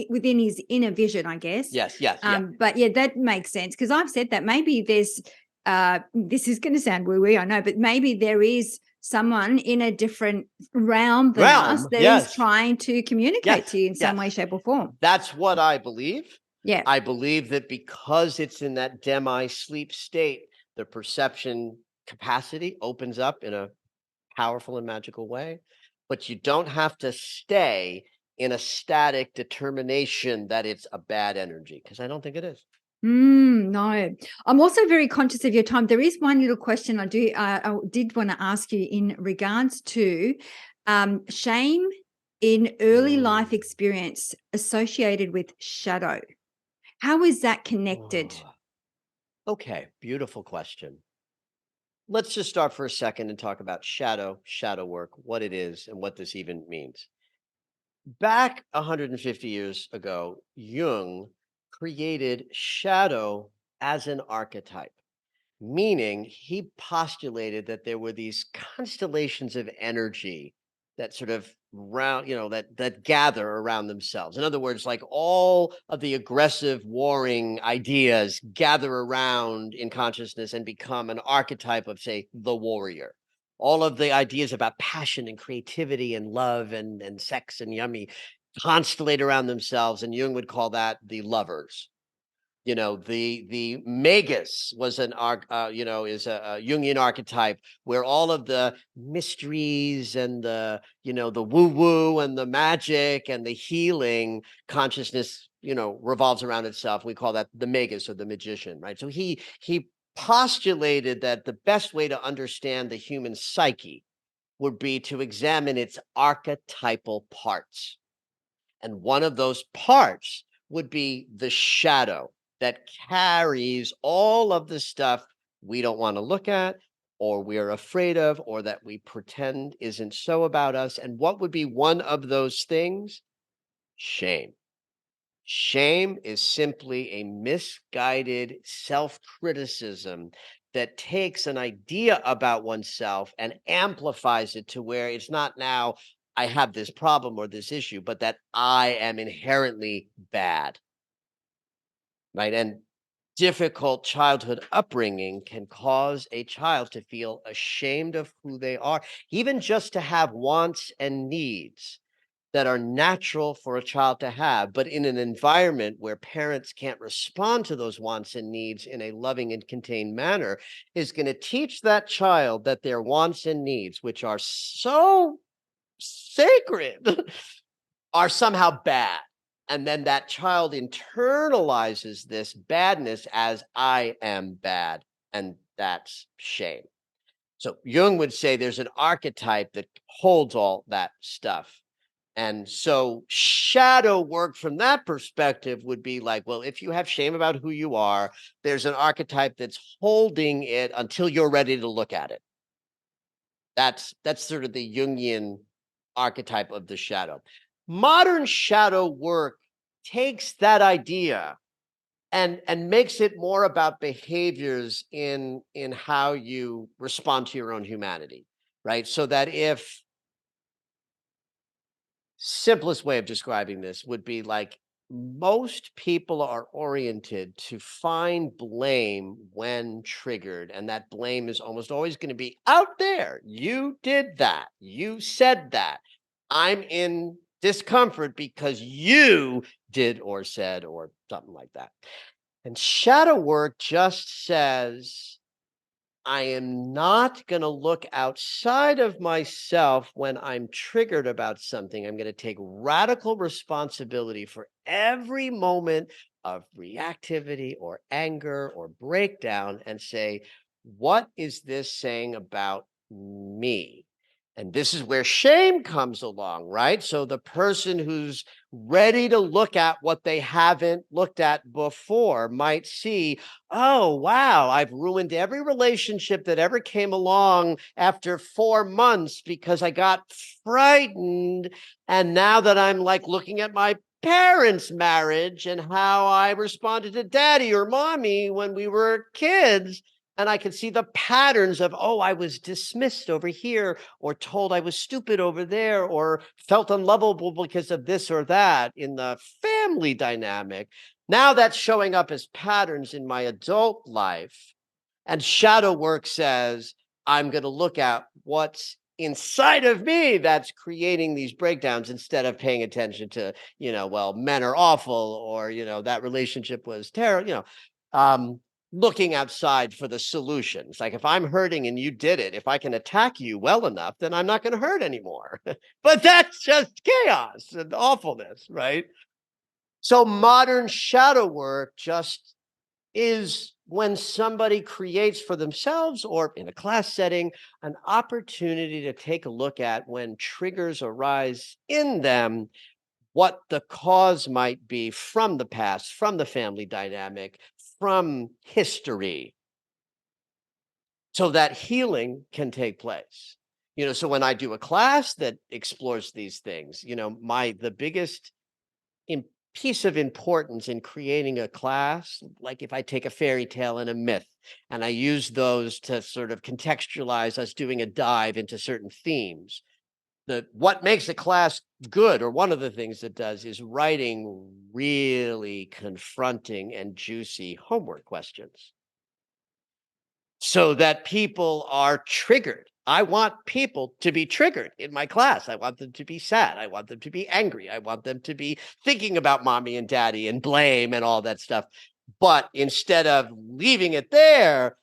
within his inner vision, I guess. Yes, yes, yeah. But yeah, that makes sense because I've said that maybe there's this is going to sound woo woo, I know, but maybe there is someone in a different realm than us Realm, that is yes. trying to communicate to Yes, you in some way, yes. shape, or form. That's what I believe. Yeah. I believe that because it's in that demi-sleep state, the perception capacity opens up in a powerful and magical way, but you don't have to stay in a static determination that it's a bad energy, because I don't think it is. No, I'm also very conscious of your time. There is one little question I did want to ask you in regards to shame in early life Mm. experience associated with shadow. How is that connected? Oh, okay, beautiful question. Let's just start for a second and talk about shadow work, what it is, and what this even means. Back 150 years ago, Jung created shadow as an archetype, meaning he postulated that there were these constellations of energy that sort of round, that gather around themselves. In other words, like all of the aggressive warring ideas gather around in consciousness and become an archetype of, say, the warrior. All of the ideas about passion and creativity and love and sex and yummy constellate around themselves, and Jung would call that the lovers. The magus was is a Jungian archetype where all of the mysteries and the woo woo and the magic and the healing consciousness, revolves around itself. We call that the magus or the magician, right? So he postulated that the best way to understand the human psyche would be to examine its archetypal parts. And one of those parts would be the shadow that carries all of the stuff we don't want to look at, or we're afraid of, or that we pretend isn't so about us. And what would be one of those things? Shame. Shame is simply a misguided self criticism that takes an idea about oneself and amplifies it to where it's not now, I have this problem or this issue, but that I am inherently bad, right? And difficult childhood upbringing can cause a child to feel ashamed of who they are, even just to have wants and needs that are natural for a child to have, but in an environment where parents can't respond to those wants and needs in a loving and contained manner, is going to teach that child that their wants and needs, which are so sacred, are somehow bad. And then that child internalizes this badness as I am bad. And that's shame. So Jung would say there's an archetype that holds all that stuff. And so shadow work from that perspective would be like, well, if you have shame about who you are, there's an archetype that's holding it until you're ready to look at it. That's sort of the Jungian archetype of the shadow. Modern shadow work takes that idea and makes it more about behaviors in how you respond to your own humanity, right? So that if simplest way of describing this would be like most people are oriented to find blame when triggered, and that blame is almost always going to be out there. You did that. You said that. I'm in discomfort because you did or said or something like that. And shadow work just says, I am not going to look outside of myself when I'm triggered about something. I'm going to take radical responsibility for every moment of reactivity or anger or breakdown and say, what is this saying about me? And this is where shame comes along, right? So the person who's ready to look at what they haven't looked at before might see, oh, wow, I've ruined every relationship that ever came along after 4 months because I got frightened. And now that I'm like looking at my parents' marriage and how I responded to daddy or mommy when we were kids, and I could see the patterns of, oh, I was dismissed over here, or told I was stupid over there, or felt unlovable because of this or that in the family dynamic. Now that's showing up as patterns in my adult life. And shadow work says, I'm going to look at what's inside of me that's creating these breakdowns instead of paying attention to, well, men are awful, or, that relationship was terrible, looking outside for the solutions. Like if I'm hurting and you did it, if I can attack you well enough, then I'm not going to hurt anymore. But that's just chaos and awfulness, right? So modern shadow work just is when somebody creates for themselves or in a class setting an opportunity to take a look at when triggers arise in them, what the cause might be from the past, from the family dynamic, from history, so that healing can take place. So when I do a class that explores these things, the biggest piece of importance in creating a class, like if I take a fairy tale and a myth and I use those to sort of contextualize us doing a dive into certain themes, what makes a class good, or one of the things it does, is writing really confronting and juicy homework questions so that people are triggered. I want people to be triggered in my class. I want them to be sad. I want them to be angry. I want them to be thinking about mommy and daddy and blame and all that stuff. But instead of leaving it there,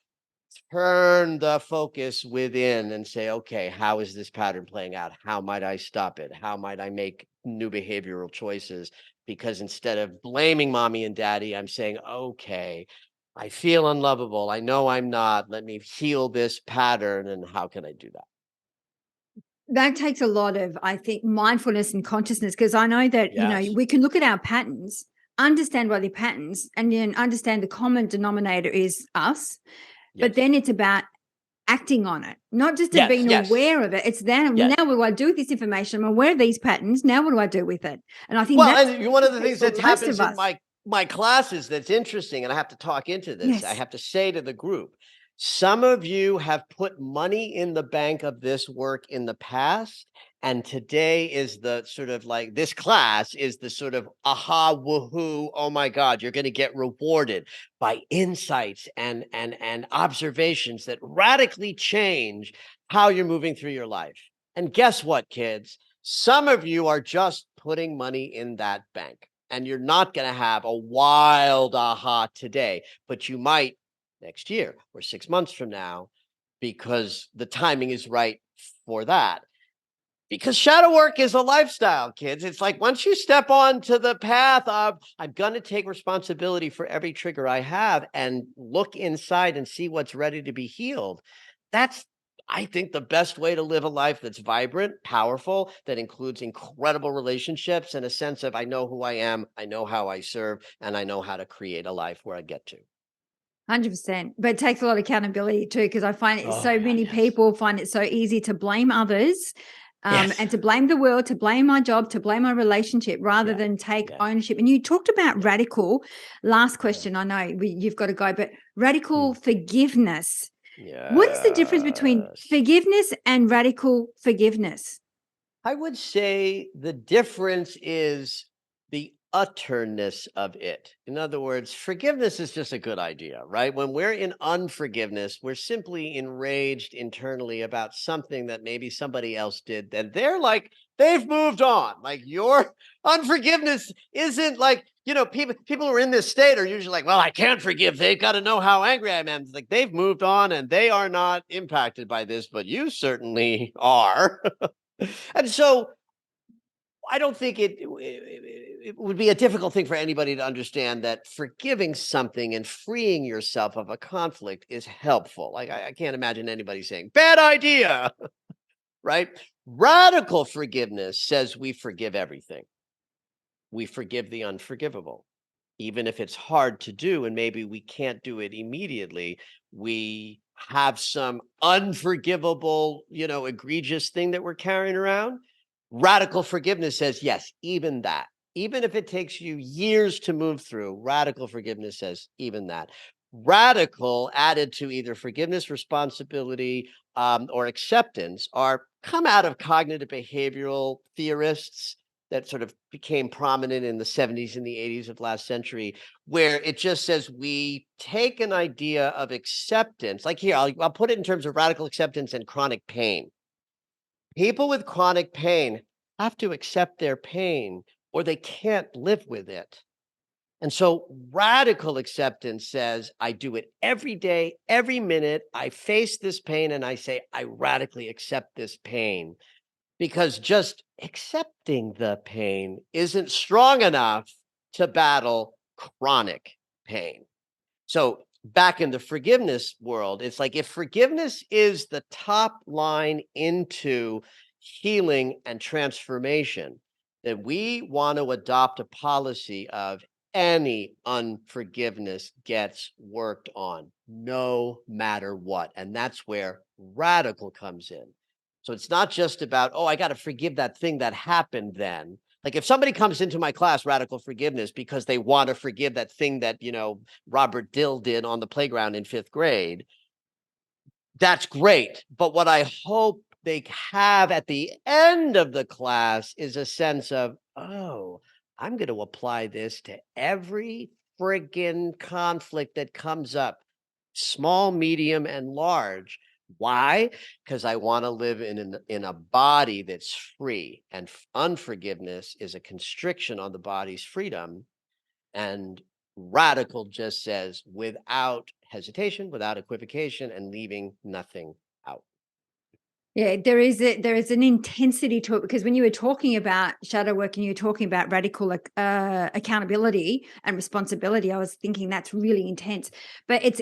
turn the focus within and say, okay, how is this pattern playing out? How might I stop it? How might I make new behavioral choices? Because instead of blaming mommy and daddy, I'm saying, okay, I feel unlovable. I know I'm not. Let me heal this pattern. And how can I do that? That takes a lot of, I think, mindfulness and consciousness, because I know that, Yes. we can look at our patterns, understand what they're patterns, and then understand the common denominator is us. But Yes. then it's about acting on it, not just to Yes. being Yes. aware of it. It's then, Yes. now what do I do with this information? I'm aware of these patterns. Now what do I do with it? And I think Well, that's and one of the things for that most happens of in us. my classes that's interesting, and I have to talk into this. I Yes. have to say to the group, some of you have put money in the bank of this work in the past, And today is the sort of like this class is the sort of aha woohoo, oh my God, you're going to get rewarded by insights and observations that radically change how you're moving through your life. And guess what, kids? Some of you are just putting money in that bank. And you're not going to have a wild aha today, but you might next year or 6 months from now, because the timing is right for that. Because shadow work is a lifestyle, kids. It's like once you step onto the path of, I'm going to take responsibility for every trigger I have and look inside and see what's ready to be healed. That's, I think, the best way to live a life that's vibrant, powerful, that includes incredible relationships and a sense of, I know who I am, I know how I serve, and I know how to create a life where I get to. 100%. But it takes a lot of accountability too, because I find it Oh, so God, many yes. people find it so easy to blame others, Yes. and to blame the world, to blame my job, to blame my relationship, rather Yeah. than take Yeah. ownership. And you talked about Yeah. radical. Last Yeah. question. I know you've got to go, but radical Mm. forgiveness. What is the difference between Yes. forgiveness and radical forgiveness? I would say the difference is the utterness of it. In other words, forgiveness is just a good idea, right? When we're in unforgiveness, we're simply enraged internally about something that maybe somebody else did. And they're like, they've moved on. Like your unforgiveness isn't like, people who are in this state are usually like, well, I can't forgive. They've got to know how angry I am. It's like they've moved on and they are not impacted by this, but you certainly are. And so I don't think it would be a difficult thing for anybody to understand that forgiving something and freeing yourself of a conflict is helpful. Like, I can't imagine anybody saying, bad idea, right? Radical forgiveness says we forgive everything. We forgive the unforgivable. Even if it's hard to do and maybe we can't do it immediately, we have some unforgivable, egregious thing that we're carrying around. Radical forgiveness says, yes, even that. Even if it takes you years to move through, radical forgiveness says, even that. Radical added to either forgiveness, responsibility, or acceptance are come out of cognitive behavioral theorists that sort of became prominent in the 70s and the 80s of last century, where it just says we take an idea of acceptance. Like here, I'll put it in terms of radical acceptance and chronic pain. People with chronic pain have to accept their pain or they can't live with it. And so radical acceptance says, I do it every day, every minute. I face this pain and I say, I radically accept this pain, because just accepting the pain isn't strong enough to battle chronic pain. So back in the forgiveness world, it's like if forgiveness is the top line into healing and transformation, then we want to adopt a policy of any unforgiveness gets worked on no matter what. And that's where radical comes in. So it's not just about, oh, I got to forgive that thing that happened then. Like if somebody comes into my class, radical forgiveness, because they want to forgive that thing that, Robert Dill did on the playground in fifth grade, that's great. But what I hope they have at the end of the class is a sense of, oh, I'm going to apply this to every friggin' conflict that comes up, small, medium, and large. Why? Because I want to live in a body that's free, and unforgiveness is a constriction on the body's freedom. And radical just says without hesitation, without equivocation, and leaving nothing out. Yeah, there is an intensity to it, because when you were talking about shadow work and you were talking about radical accountability and responsibility, I was thinking that's really intense. But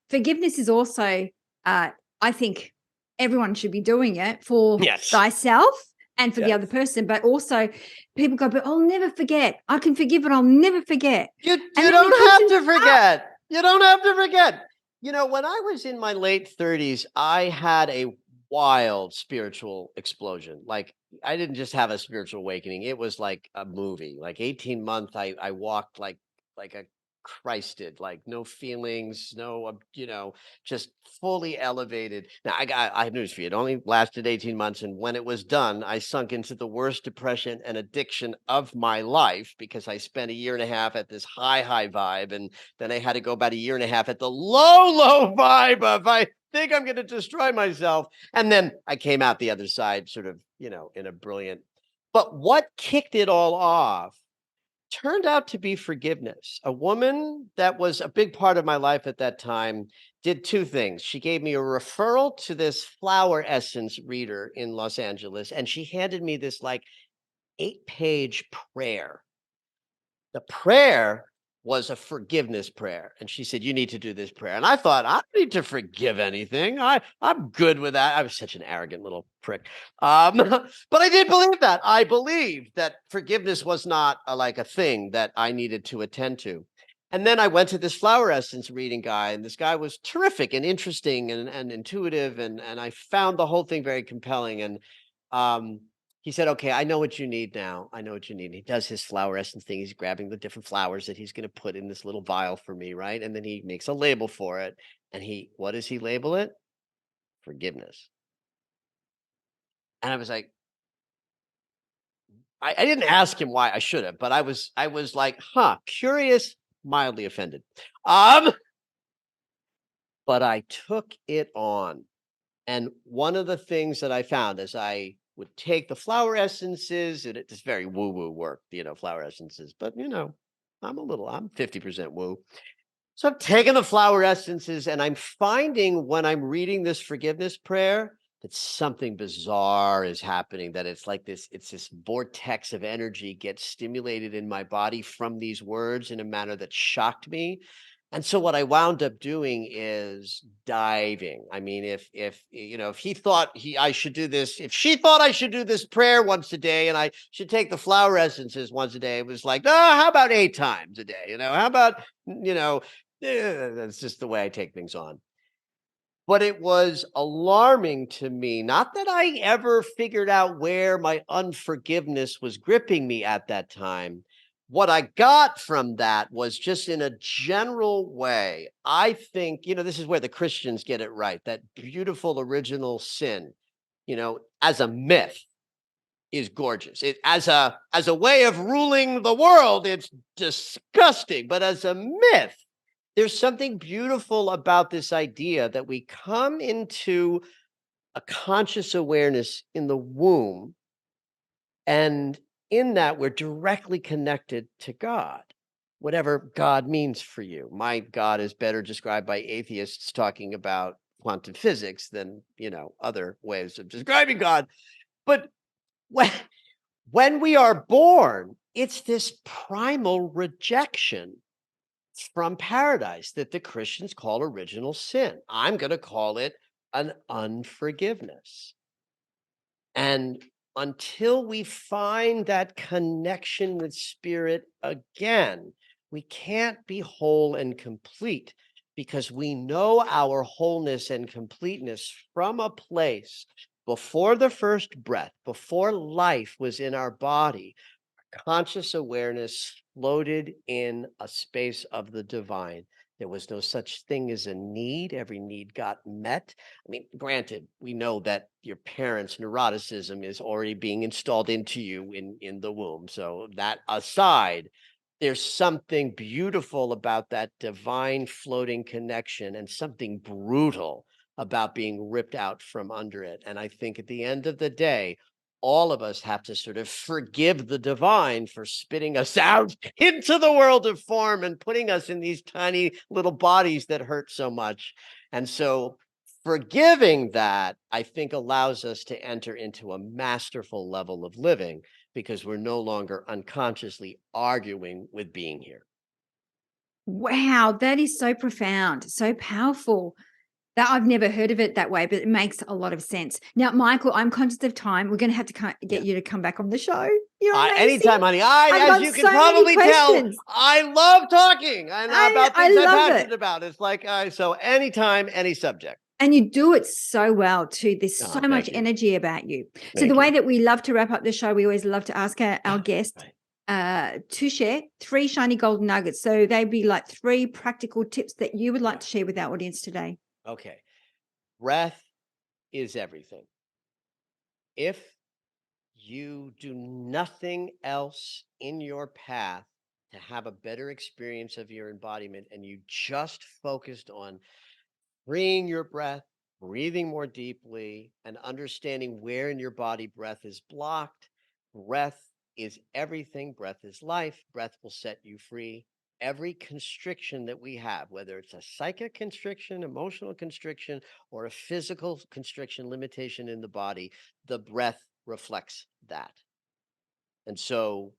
forgiveness is also, I think, everyone should be doing it for Yes. thyself and for the other Yes. person. But also, people go, "But I'll never forget. I can forgive, but I'll never forget." You And you then it don't keeps have you to stuck. forget. You don't have to forget. When I was in my late 30s, I had a wild spiritual explosion. Like I didn't just have a spiritual awakening. It was like a movie. Like 18 months I walked like a Christed, like no feelings, no, just fully elevated. Now I have news for you. It only lasted 18 months. And when it was done, I sunk into the worst depression and addiction of my life because I spent a year and a half at this high vibe. And then I had to go about a year and a half at the low vibe of I think I'm going to destroy myself. And then I came out the other side sort of, in a brilliant, but what kicked it all off turned out to be forgiveness. A woman that was a big part of my life at that time did two things. She gave me a referral to this flower essence reader in Los Angeles, and she handed me this like 8-page prayer. The prayer was a forgiveness prayer. And she said, you need to do this prayer. And I thought, I don't need to forgive anything. I'm good with that. I was such an arrogant little prick. But I did believe that. I believed that forgiveness was not like a thing that I needed to attend to. And then I went to this flower essence reading guy, and this guy was terrific and interesting and intuitive. And I found the whole thing very compelling. And he said, okay, I know what you need now. I know what you need. He does his flower essence thing. He's grabbing the different flowers that he's going to put in this little vial for me, right? And then he makes a label for it. And what does he label it? Forgiveness. And I was like, I didn't ask him why. I should have, but I was like, curious, mildly offended. But I took it on. And one of the things that I found as I would take the flower essences, and it's very woo-woo work, flower essences, but I'm 50% woo. So I'm taking the flower essences and I'm finding when I'm reading this forgiveness prayer that something bizarre is happening, that it's this vortex of energy gets stimulated in my body from these words in a manner that shocked me. And so what I wound up doing is diving. I mean, if he thought I should do this, if she thought I should do this prayer once a day and I should take the flower essences once a day, it was like, how about 8 times a day? How about, that's just the way I take things on. But it was alarming to me, not that I ever figured out where my unforgiveness was gripping me at that time. What I got from that was just in a general way, I think, this is where the Christians get it right, that beautiful original sin, as a myth is gorgeous. It as a way of ruling the world, it's disgusting, but as a myth, there's something beautiful about this idea that we come into a conscious awareness in the womb, and in that we're directly connected to God, whatever God means for you. My God is better described by atheists talking about quantum physics than, other ways of describing God. But when we are born, it's this primal rejection from paradise that the Christians call original sin. I'm going to call it an unforgiveness. And until we find that connection with spirit again, we can't be whole and complete, because we know our wholeness and completeness from a place before the first breath, before life was in our body. Conscious awareness floated in a space of the divine. There was no such thing as a need. Every need got met. I mean, granted, we know that your parents' neuroticism is already being installed into you in the womb. So that aside, there's something beautiful about that divine floating connection and something brutal about being ripped out from under it. And I think at the end of the day, all of us have to sort of forgive the divine for spitting us out into the world of form and putting us in these tiny little bodies that hurt so much. And so forgiving that, I think, allows us to enter into a masterful level of living, because we're no longer unconsciously arguing with being here. Wow, that is so profound, so powerful. That I've never heard of it that way, but it makes a lot of sense. Now, Michael, I'm conscious of time. We're going to have to get you to come back on the show. You're amazing. Anytime, honey. As you can so probably tell, I love talking and about things I'm passionate about. It's like, so anytime, any subject. And you do it so well too. There's so much energy about you. So the way that we love to wrap up the show, we always love to ask our guest to share 3 shiny golden nuggets. So they'd be like 3 practical tips that you would like to share with our audience today. Okay. Breath is everything. If you do nothing else in your path to have a better experience of your embodiment and you just focused on freeing your breath, breathing more deeply, and understanding where in your body breath is blocked. Breath is everything. Breath is life. Breath will set you free. Every constriction that we have, whether it's a psychic constriction, emotional constriction, or a physical constriction, limitation in the body, the breath reflects that. And so,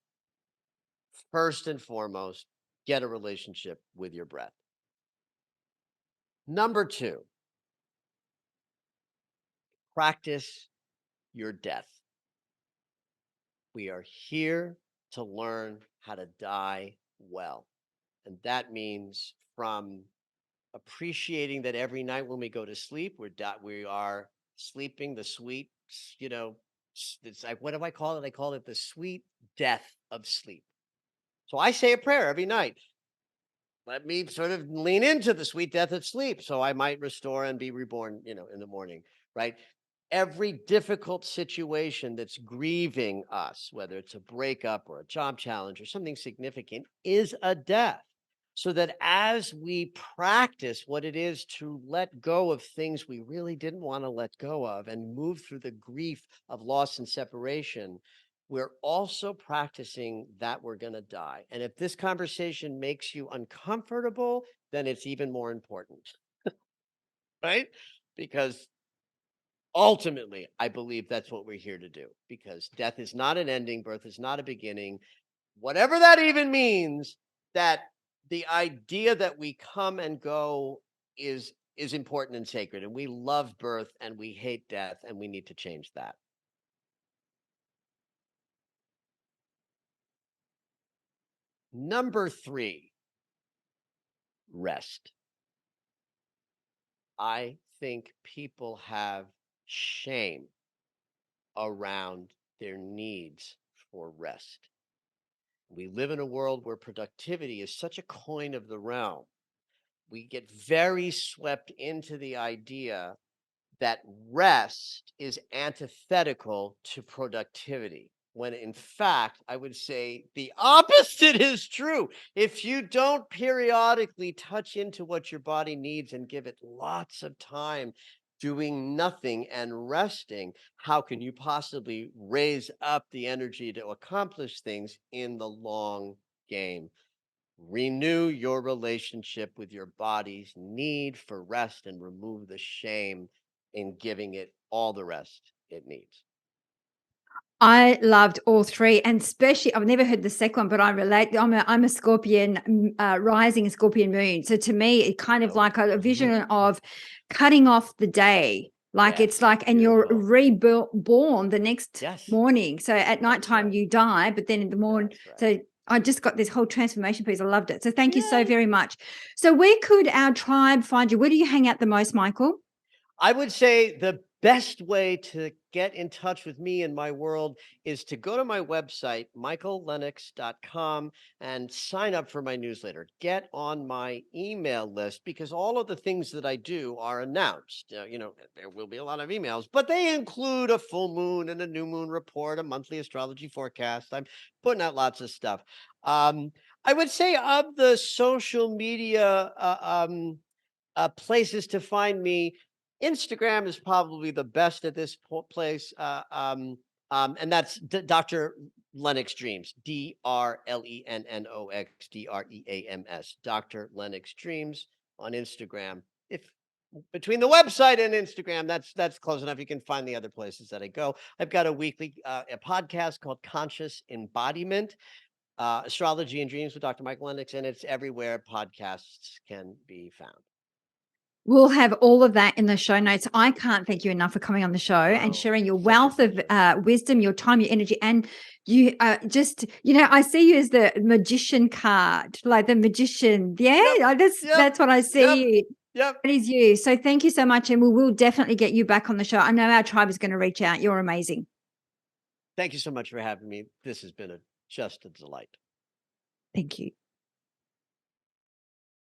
first and foremost, get a relationship with your breath. Number 2, practice your death. We are here to learn how to die well. And that means from appreciating that every night when we go to sleep, we are sleeping the sweet, you know, it's like, what do I call it? I call it the sweet death of sleep. So I say a prayer every night. Let me sort of lean into the sweet death of sleep so I might restore and be reborn, in the morning, right? Every difficult situation that's grieving us, whether it's a breakup or a job challenge or something significant, is a death. So that as we practice what it is to let go of things we really didn't want to let go of and move through the grief of loss and separation, we're also practicing that we're going to die. And if this conversation makes you uncomfortable, then it's even more important, right? Because ultimately, I believe that's what we're here to do, because death is not an ending, birth is not a beginning. Whatever that even means, that the idea that we come and go is important and sacred, and we love birth and we hate death, and we need to change that. Number 3, rest. I think people have shame around their needs for rest. We live in a world where productivity is such a coin of the realm. We get very swept into the idea that rest is antithetical to productivity, when in fact, I would say the opposite is true. If you don't periodically touch into what your body needs and give it lots of time doing nothing and resting, how can you possibly raise up the energy to accomplish things in the long game? Renew your relationship with your body's need for rest and remove the shame in giving it all the rest it needs. I loved all 3, and especially I've never heard the second one, but I relate. I'm a Scorpion, rising Scorpion moon. So to me, it kind of Oh, like a vision of cutting off the day. Like it's yes, like, and you're beautiful. born the next Yes, morning. So at that's nighttime right. you die, but then in the morning. That's right. So I just got this whole transformation piece. I loved it. So thank you so Yay. very much. So where could our tribe find you? Where do you hang out the most, Michael? I would say the best way to get in touch with me and my world is to go to my website, michaellennox.com, and sign up for my newsletter. Get on my email list, because all of the things that I do are announced. There will be a lot of emails, but they include a full moon and a new moon report, a monthly astrology forecast. I'm putting out lots of stuff. I would say of the social media places to find me, Instagram is probably the best at this place. And that's Dr. Lennox Dreams, DrLennox, Dr. Lennox Dreams on Instagram. If between the website and Instagram, that's close enough. You can find the other places that I go. I've got a weekly a podcast called Conscious Embodiment, Astrology and Dreams with Dr. Michael Lennox, and it's everywhere podcasts can be found. We'll have all of that in the show notes. I can't thank you enough for coming on the show and Oh, sharing your such a wealth of pleasure. wisdom, your time, your energy, and you just, I see you as the magician card, like the magician. Yeah, Yep, yep, that's what I yep, see you. yep. That is you. So thank you so much, and we will definitely get you back on the show. I know our tribe is going to reach out. You're amazing. Thank you so much for having me. This has been a Just a delight. Thank you.